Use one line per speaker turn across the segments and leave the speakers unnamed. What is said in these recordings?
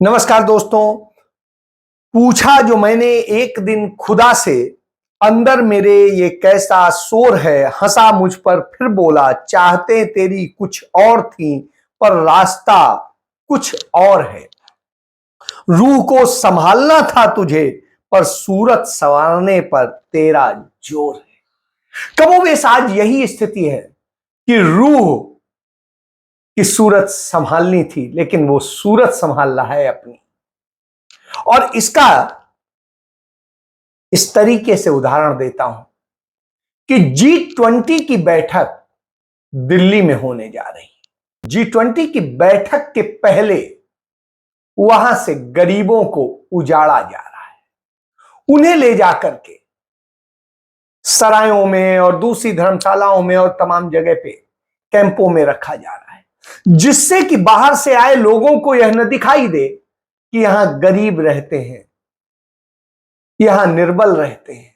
नमस्कार दोस्तों। पूछा जो मैंने एक दिन खुदा से, अंदर मेरे ये कैसा शोर है। हंसा मुझ पर फिर बोला, चाहते तेरी कुछ और थी पर रास्ता कुछ और है। रूह को संभालना था तुझे पर सूरत संवारने पर तेरा जोर है। कमोबेश आज यही स्थिति है कि रूह की सूरत संभालनी थी लेकिन वो सूरत संभाल रहा है अपनी। और इसका इस तरीके से उदाहरण देता हूं कि G20 की बैठक दिल्ली में होने जा रही है। G20 की बैठक के पहले वहां से गरीबों को उजाड़ा जा रहा है। उन्हें ले जाकर के सरायों में और दूसरी धर्मशालाओं में और तमाम जगह पे कैंपों में रखा जा रहा है, जिससे कि बाहर से आए लोगों को यह न दिखाई दे कि यहां गरीब रहते हैं, यहां निर्बल रहते हैं,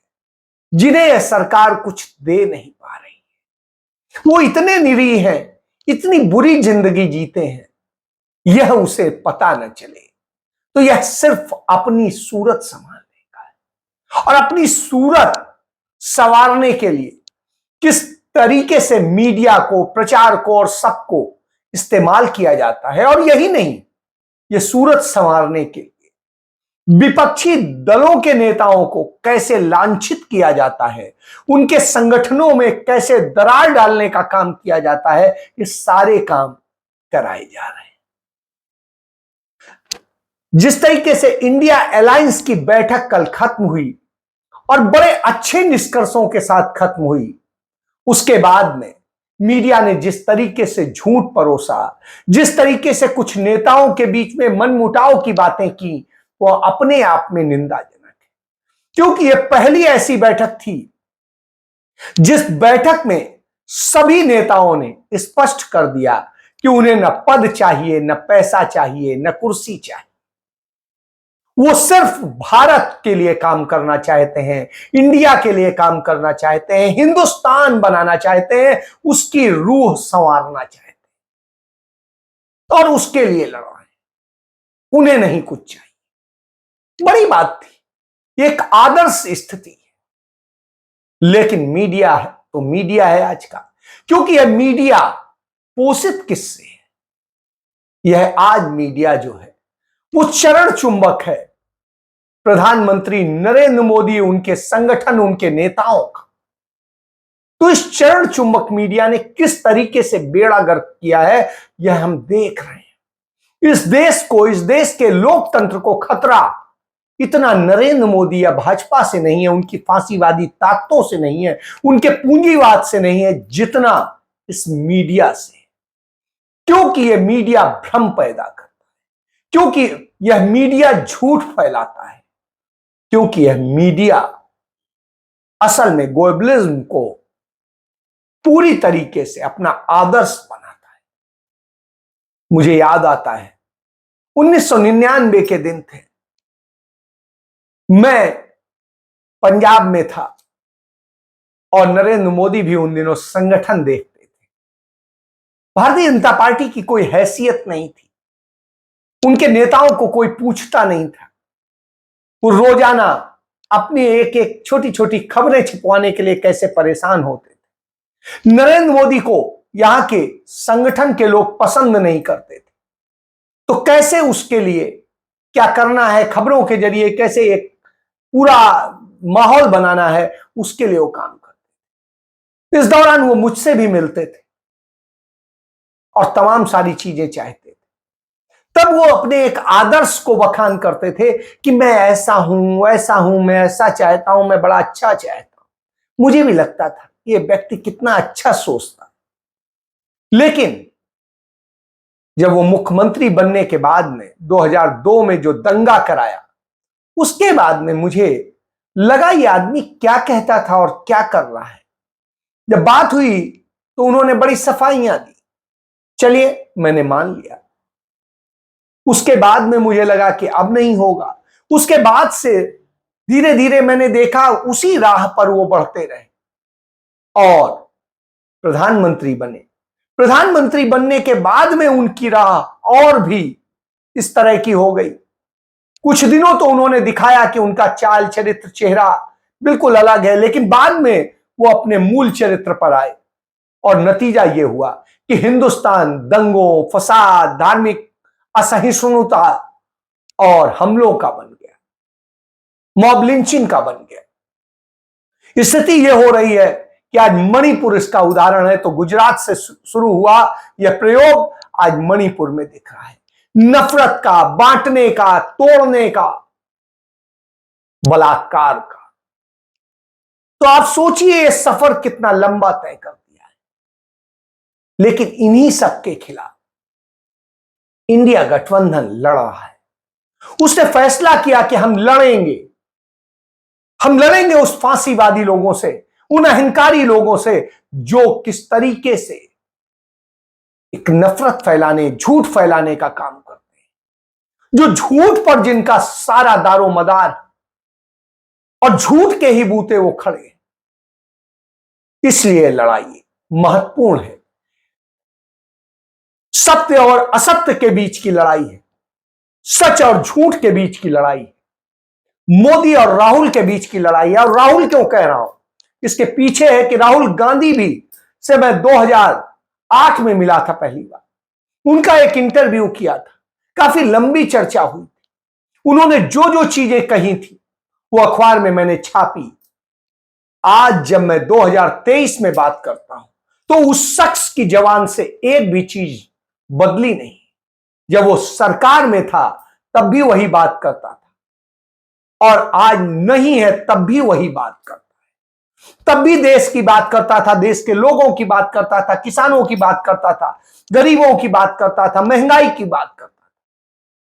जिन्हें यह सरकार कुछ दे नहीं पा रही है। वो इतने निरीह हैं, इतनी बुरी जिंदगी जीते हैं, यह उसे पता न चले। तो यह सिर्फ अपनी सूरत संभालने का है। और अपनी सूरत संवारने के लिए किस तरीके से मीडिया को, प्रचार को और सबको इस्तेमाल किया जाता है। और यही नहीं, यह सूरत संवारने के लिए विपक्षी दलों के नेताओं को कैसे लांछित किया जाता है, उनके संगठनों में कैसे दरार डालने का काम किया जाता है, ये सारे काम कराए जा रहे हैं। जिस तरीके से इंडिया अलायंस की बैठक कल खत्म हुई और बड़े अच्छे निष्कर्षों के साथ खत्म हुई, उसके बाद में मीडिया ने जिस तरीके से झूठ परोसा, जिस तरीके से कुछ नेताओं के बीच में मनमुटाव की बातें की, वो अपने आप में निंदाजनक है। क्योंकि यह पहली ऐसी बैठक थी जिस बैठक में सभी नेताओं ने स्पष्ट कर दिया कि उन्हें न पद चाहिए, न पैसा चाहिए, न कुर्सी चाहिए। वो सिर्फ भारत के लिए काम करना चाहते हैं, इंडिया के लिए काम करना चाहते हैं, हिंदुस्तान बनाना चाहते हैं, उसकी रूह संवारना चाहते हैं और उसके लिए लड़ रहे हैं। उन्हें नहीं कुछ चाहिए। बड़ी बात थी, एक आदर्श स्थिति है। लेकिन मीडिया है तो मीडिया है आज का, क्योंकि यह मीडिया पोषित किससे है? यह आज मीडिया जो है वो चरण चुंबक है प्रधानमंत्री नरेंद्र मोदी, उनके संगठन, उनके नेताओं का। तो इस चरण चुंबक मीडिया ने किस तरीके से बेड़ा गर्क किया है, यह हम देख रहे हैं। इस देश को, इस देश के लोकतंत्र को खतरा इतना नरेंद्र मोदी या भाजपा से नहीं है, उनकी फांसीवादी ताकतों से नहीं है, उनके पूंजीवाद से नहीं है, जितना इस मीडिया से। क्योंकि यह मीडिया भ्रम पैदा करता है, क्योंकि यह मीडिया झूठ फैलाता है, क्योंकि यह मीडिया असल में ग्लोबलिज्म को पूरी तरीके से अपना आदर्श बनाता है। मुझे याद आता है 1999 के दिन थे, मैं पंजाब में था और नरेंद्र मोदी भी उन दिनों संगठन देखते थे। भारतीय जनता पार्टी की कोई हैसियत नहीं थी, उनके नेताओं को कोई पूछता नहीं था। वो रोजाना अपनी एक एक छोटी छोटी खबरें छिपवाने के लिए कैसे परेशान होते थे। नरेंद्र मोदी को यहां के संगठन के लोग पसंद नहीं करते थे, तो कैसे उसके लिए क्या करना है, खबरों के जरिए कैसे एक पूरा माहौल बनाना है, उसके लिए वो काम करते थे। इस दौरान वो मुझसे भी मिलते थे और तमाम सारी चीजें चाहते थे। तब वो अपने एक आदर्श को बखान करते थे कि मैं ऐसा हूं, वैसा हूं, मैं ऐसा चाहता हूं, मैं बड़ा अच्छा चाहता हूं। मुझे भी लगता था ये व्यक्ति कितना अच्छा सोचता। लेकिन जब वो मुख्यमंत्री बनने के बाद में 2002 में जो दंगा कराया, उसके बाद में मुझे लगा ये आदमी क्या कहता था और क्या कर रहा है। जब बात हुई तो उन्होंने बड़ी सफाइयां दी, चलिए मैंने मान लिया। उसके बाद में मुझे लगा कि अब नहीं होगा। उसके बाद से धीरे धीरे मैंने देखा उसी राह पर वो बढ़ते रहे और प्रधानमंत्री बने। प्रधानमंत्री बनने के बाद में उनकी राह और भी इस तरह की हो गई। कुछ दिनों तो उन्होंने दिखाया कि उनका चाल चरित्र चेहरा बिल्कुल अलग है, लेकिन बाद में वो अपने मूल चरित्र पर आए और नतीजा ये हुआ कि हिंदुस्तान दंगों, फसाद, धार्मिक असहिष्णुता और हमलों का बन गया, मॉब लिंचिंग का बन गया। स्थिति यह हो रही है कि आज मणिपुर इसका उदाहरण है। तो गुजरात से शुरू हुआ यह प्रयोग आज मणिपुर में दिख रहा है। नफरत का, बांटने का, तोड़ने का, बलात्कार का। तो आप सोचिए ये सफर कितना लंबा तय कर दिया है। लेकिन इन्हीं सबके खिलाफ इंडिया गठबंधन लड़ रहा है। उसने फैसला किया कि हम लड़ेंगे उस फांसीवादी लोगों से, उन अहंकारी लोगों से जो किस तरीके से एक नफरत फैलाने, झूठ फैलाने का काम करते हैं, जो झूठ पर जिनका सारा दारो मदार और झूठ के ही बूते वो खड़े हैं। इसलिए लड़ाई महत्वपूर्ण है। सत्य और असत्य के बीच की लड़ाई है, सच और झूठ के बीच की लड़ाई है, मोदी और राहुल के बीच की लड़ाई है। और राहुल क्यों कह रहा हूं, इसके पीछे है कि राहुल गांधी भी से मैं 2008 में मिला था पहली बार। उनका एक इंटरव्यू किया था, काफी लंबी चर्चा हुई थी। उन्होंने जो जो चीजें कही थी वो अखबार में मैंने छापी। आज जब मैं 2023 में बात करता हूं तो उस शख्स की जबान से एक भी चीज बदली नहीं। जब वो सरकार में था तब भी वही बात करता था और आज नहीं है तब भी वही बात करता है। तब भी देश की बात करता था, देश के लोगों की बात करता था, किसानों की बात करता था, गरीबों की बात करता था, महंगाई की बात करता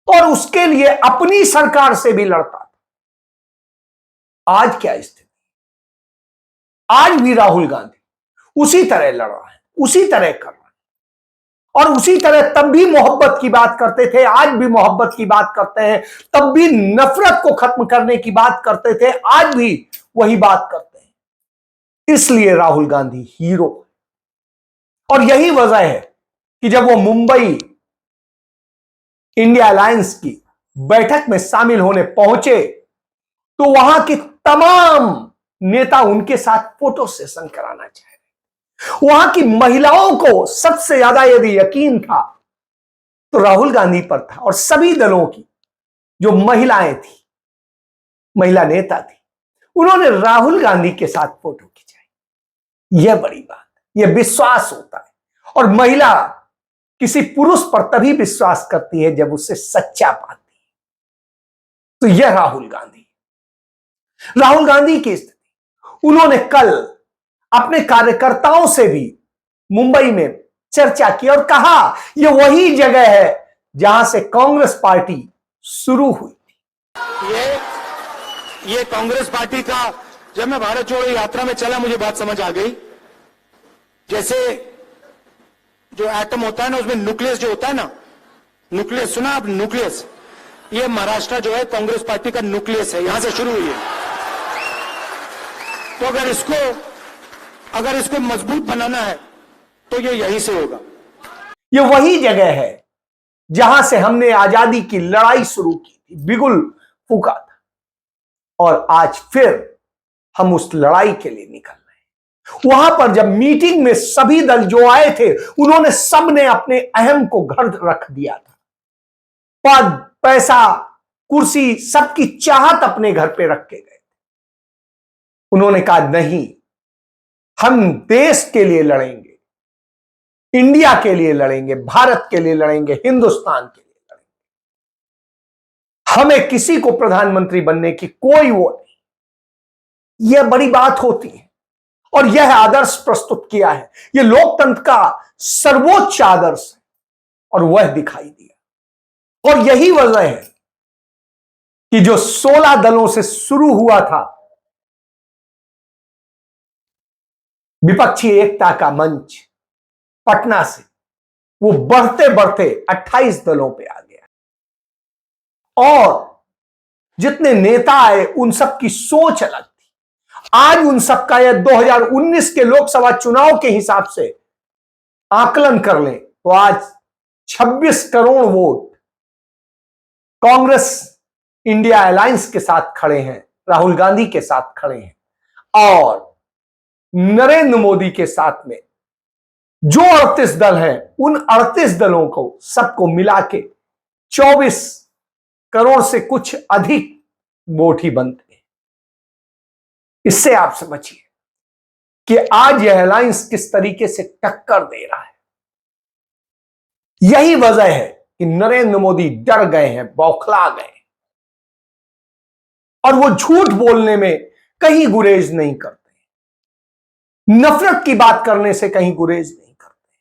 था और उसके लिए अपनी सरकार से भी लड़ता था। आज क्या स्थिति? आज भी राहुल गांधी उसी तरह लड़ रहा है, उसी तरह कर रहा है और उसी तरह तब भी मोहब्बत की बात करते थे, आज भी मोहब्बत की बात करते हैं। तब भी नफरत को खत्म करने की बात करते थे, आज भी वही बात करते हैं। इसलिए राहुल गांधी हीरो। और यही वजह है कि जब वो मुंबई इंडिया अलायंस की बैठक में शामिल होने पहुंचे तो वहां के तमाम नेता उनके साथ फोटो सेशन कराना चाहे। वहां की महिलाओं को सबसे ज्यादा यदि यकीन था तो राहुल गांधी पर था और सभी दलों की जो महिलाएं थी, महिला नेता थी, उन्होंने राहुल गांधी के साथ फोटो खिंचाई। यह बड़ी बात, यह विश्वास होता है। और महिला किसी पुरुष पर तभी विश्वास करती है जब उससे सच्चा पाती है। तो यह राहुल गांधी की स्थिति। उन्होंने कल अपने कार्यकर्ताओं से भी मुंबई में चर्चा की और कहा यह वही जगह है जहां से कांग्रेस पार्टी शुरू हुई थी।
ये कांग्रेस पार्टी का, जब मैं भारत जोड़ो यात्रा में चला मुझे बात समझ आ गई। जैसे जो एटम होता है ना, उसमें न्यूक्लियस जो होता है ना, न्यूक्लियस सुना आप? न्यूक्लियस, ये महाराष्ट्र जो है कांग्रेस पार्टी का न्यूक्लियस है, यहां से शुरू हुई है। तो अगर इसको मजबूत बनाना है तो ये यहीं से होगा।
ये वही जगह है जहां से हमने आजादी की लड़ाई शुरू की थी, बिगुल फूका था और आज फिर हम उस लड़ाई के लिए निकल रहे हैं। वहां पर जब मीटिंग में सभी दल जो आए थे उन्होंने सबने अपने अहम को घर रख दिया था। पद, पैसा, कुर्सी, सबकी चाहत अपने घर पे रख के गए। उन्होंने कहा नहीं, हम देश के लिए लड़ेंगे, इंडिया के लिए लड़ेंगे, भारत के लिए लड़ेंगे, हिंदुस्तान के लिए लड़ेंगे। हमें किसी को प्रधानमंत्री बनने की कोई वो नहीं। यह बड़ी बात होती है और यह आदर्श प्रस्तुत किया है। यह लोकतंत्र का सर्वोच्च आदर्श है और वह दिखाई दिया। और यही वजह है कि जो 16 दलों से शुरू हुआ था विपक्षी एकता का मंच पटना से, वो बढ़ते बढ़ते 28 दलों पे आ गया और जितने नेता आए उन सब की सोच अलग थी। आज उन सब का यह 2019 के लोकसभा चुनाव के हिसाब से आकलन कर लें तो आज 26 crore vote Congress India alliance के साथ खड़े हैं, राहुल गांधी के साथ खड़े हैं, और नरेंद्र मोदी के साथ में जो 38 दल हैं, उन 38 दलों को सबको मिला के 24 करोड़ से कुछ अधिक वोट ही बनते हैं। इससे आप समझिए कि आज यह अलायंस किस तरीके से टक्कर दे रहा है। यही वजह है कि नरेंद्र मोदी डर गए हैं, बौखला गए हैं, और वो झूठ बोलने में कहीं गुरेज नहीं करते, नफरत की बात करने से कहीं गुरेज नहीं करते,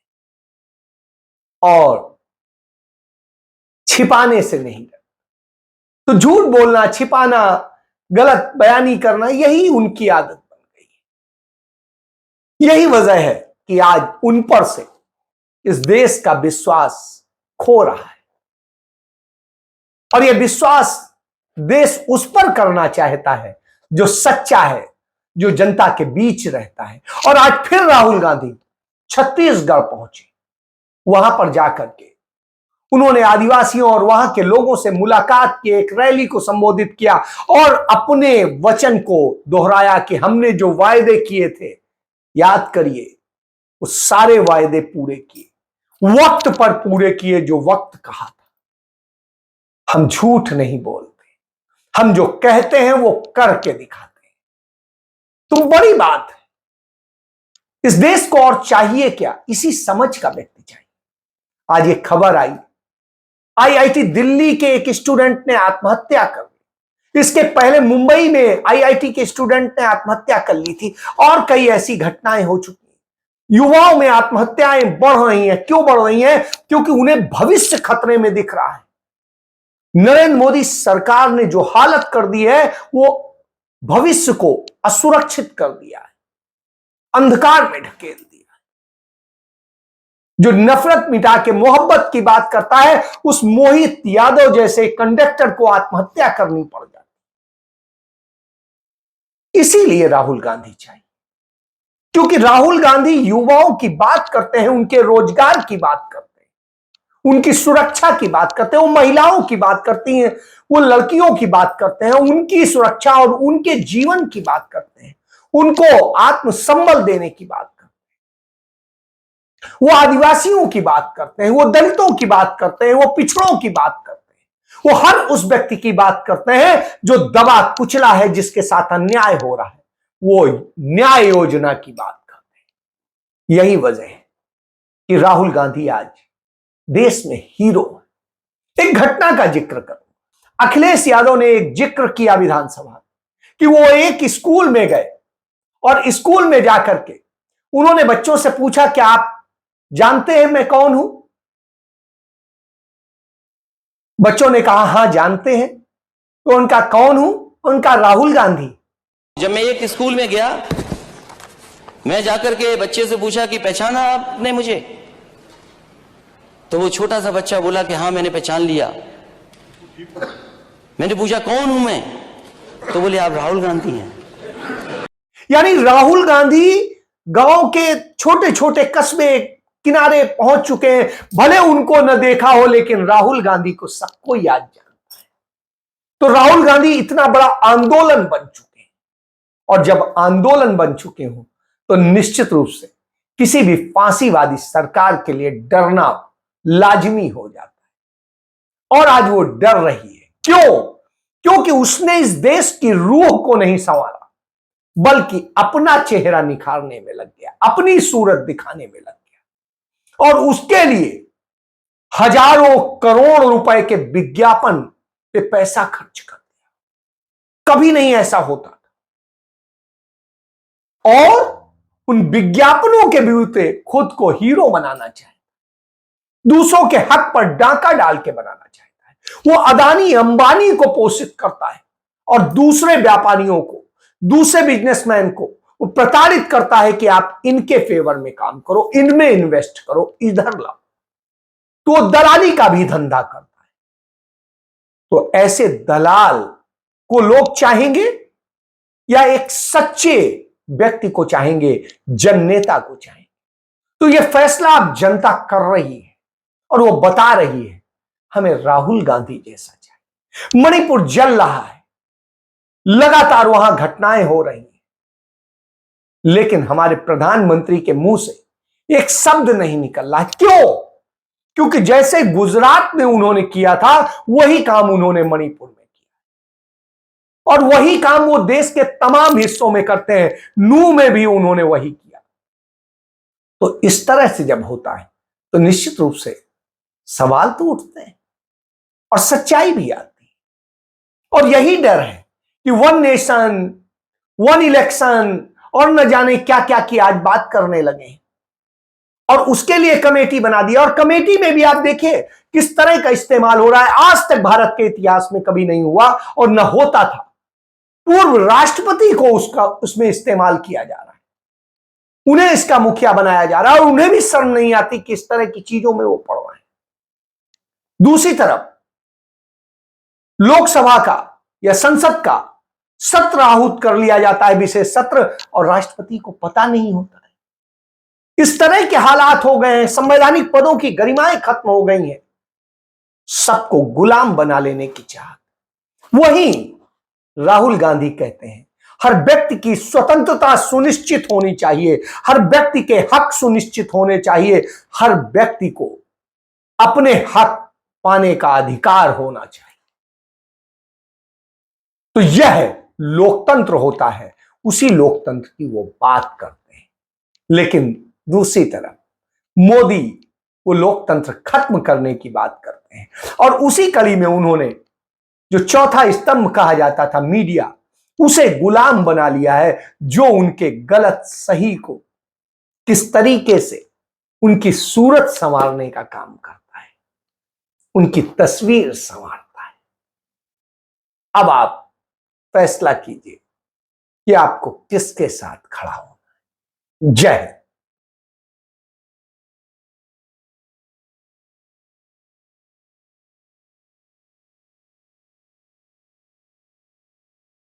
और छिपाने से नहीं डरते। तो झूठ बोलना, छिपाना, गलत बयानी करना, यही उनकी आदत बन गई है। यही वजह है कि आज उन पर से इस देश का विश्वास खो रहा है, और यह विश्वास देश उस पर करना चाहता है जो सच्चा है, जो जनता के बीच रहता है। और आज फिर राहुल गांधी छत्तीसगढ़ पहुंचे। वहां पर जाकर के उन्होंने आदिवासियों और वहां के लोगों से मुलाकात की, एक रैली को संबोधित किया और अपने वचन को दोहराया कि हमने जो वायदे किए थे, याद करिए, वो सारे वायदे पूरे किए, वक्त पर पूरे किए, जो वक्त कहा था। हम झूठ नहीं बोलते, हम जो कहते हैं वो करके दिखाते हैं। तो बड़ी बात है, इस देश को और चाहिए क्या? इसी समझ का व्यक्ति चाहिए। आज एक खबर आई, आईआईटी दिल्ली के एक स्टूडेंट ने आत्महत्या कर ली। इसके पहले मुंबई में आईआईटी के स्टूडेंट ने आत्महत्या कर ली थी, और कई ऐसी घटनाएं हो चुकी हैं। युवाओं में आत्महत्याएं बढ़ रही हैं। क्यों बढ़ रही हैं? क्योंकि उन्हें भविष्य खतरे में दिख रहा है। नरेंद्र मोदी सरकार ने जो हालत कर दी है, वो भविष्य को असुरक्षित कर दिया है, अंधकार में ढकेल दिया। जो नफरत मिटा के मोहब्बत की बात करता है, उस मोहित यादव जैसे कंडक्टर को आत्महत्या करनी पड़ जाती। इसीलिए राहुल गांधी चाहिए, क्योंकि राहुल गांधी युवाओं की बात करते हैं, उनके रोजगार की बात करते हैं, उनकी सुरक्षा की बात करते हैं, वो महिलाओं की बात करती हैं, वो लड़कियों की बात करते हैं, उनकी सुरक्षा और उनके जीवन की बात करते हैं, उनको आत्मसंबल देने की बात करते हैं। वो आदिवासियों की बात करते हैं, वो दलितों की बात करते हैं, वो पिछड़ों की बात करते हैं, वो हर उस व्यक्ति की बात करते हैं जो दबा कुचला है, जिसके साथ अन्याय हो रहा है। वो न्याय योजना की बात करते हैं। यही वजह है कि राहुल गांधी आज देश में हीरो है। एक घटना का जिक्र करूं, अखिलेश यादव ने एक जिक्र किया विधानसभा कि वो एक स्कूल में गए, और स्कूल में जाकर के उन्होंने बच्चों से पूछा, क्या आप जानते हैं मैं कौन हूं? बच्चों ने कहा हां जानते हैं। तो उनका कौन हूं? उनका राहुल गांधी।
जब मैं एक स्कूल में गया, मैं जाकर के बच्चे से पूछा कि पहचाना आपने मुझे? तो वो छोटा सा बच्चा बोला कि हाँ मैंने पहचान लिया। मैंने पूछा कौन हूं मैं? तो बोले आप राहुल गांधी हैं।
यानी राहुल गांधी गांव के छोटे छोटे कस्बे किनारे पहुंच चुके हैं। भले उनको न देखा हो, लेकिन राहुल गांधी को सबको याद जानता है। तो राहुल गांधी इतना बड़ा आंदोलन बन चुके हैं, और जब आंदोलन बन चुके हो तो निश्चित रूप से किसी भी फांसीवादी सरकार के लिए डरना लाजमी हो जाता है। और आज वो डर रही है। क्यों? क्योंकि उसने इस देश की रूह को नहीं संवारा, बल्कि अपना चेहरा निखारने में लग गया, अपनी सूरत दिखाने में लग गया, और उसके लिए हजारों करोड़ रुपए के विज्ञापन पे पैसा खर्च कर दिया। कभी नहीं ऐसा होता था। और उन विज्ञापनों के विरुद्ध खुद को हीरो बनाना चाहे, दूसरों के हक पर डांका डाल के बनाना चाहता है। वो अदानी अंबानी को पोषित करता है, और दूसरे व्यापारियों को, दूसरे बिजनेसमैन को वो प्रताड़ित करता है कि आप इनके फेवर में काम करो, इनमें इन्वेस्ट करो, इधर लाओ। तो वो दलाली का भी धंधा करता है। तो ऐसे दलाल को लोग चाहेंगे, या एक सच्चे व्यक्ति को चाहेंगे, जननेता को चाहेंगे? तो यह फैसला अब जनता कर रही है, और वो बता रही है हमें राहुल गांधी जैसा चाहिए। मणिपुर जल रहा है, लगातार वहां घटनाएं हो रही हैं, लेकिन हमारे प्रधानमंत्री के मुंह से एक शब्द नहीं निकल रहा। क्यों? क्योंकि जैसे गुजरात में उन्होंने किया था वही काम उन्होंने मणिपुर में किया, और वही काम वो देश के तमाम हिस्सों में करते हैं। नू में भी उन्होंने वही किया। तो इस तरह से जब होता है तो निश्चित रूप से सवाल तो उठते हैं और सच्चाई भी आती है। और यही डर है कि वन नेशन, वन इलेक्शन और न जाने क्या क्या की आज बात करने लगे हैं, और उसके लिए कमेटी बना दी। और कमेटी में भी आप देखिए किस तरह का इस्तेमाल हो रहा है। आज तक भारत के इतिहास में कभी नहीं हुआ और न होता था। पूर्व राष्ट्रपति को उसमें इस्तेमाल किया जा रहा है, उन्हें इसका मुखिया बनाया जा रहा है, और उन्हें भी शर्म नहीं आती किस तरह की चीजों में वो पड़वाएं। दूसरी तरफ लोकसभा का या संसद का सत्र आहूत कर लिया जाता है, विशेष सत्र, और राष्ट्रपति को पता नहीं होता है। इस तरह के हालात हो गए हैं, संवैधानिक पदों की गरिमाएं खत्म हो गई हैं, सबको गुलाम बना लेने की चाहत। वहीं राहुल गांधी कहते हैं हर व्यक्ति की स्वतंत्रता सुनिश्चित होनी चाहिए, हर व्यक्ति के हक सुनिश्चित होने चाहिए, हर व्यक्ति को अपने हक पाने का अधिकार होना चाहिए। तो यह लोकतंत्र होता है, उसी लोकतंत्र की वो बात करते हैं। लेकिन दूसरी तरफ मोदी वो लोकतंत्र खत्म करने की बात करते हैं, और उसी कड़ी में उन्होंने जो चौथा स्तंभ कहा जाता था मीडिया, उसे गुलाम बना लिया है, जो उनके गलत सही को किस तरीके से उनकी सूरत संवारने का काम करता है, उनकी तस्वीर संवारता है। अब आप फैसला कीजिए कि आपको किसके साथ खड़ा होना है। जय हिंद।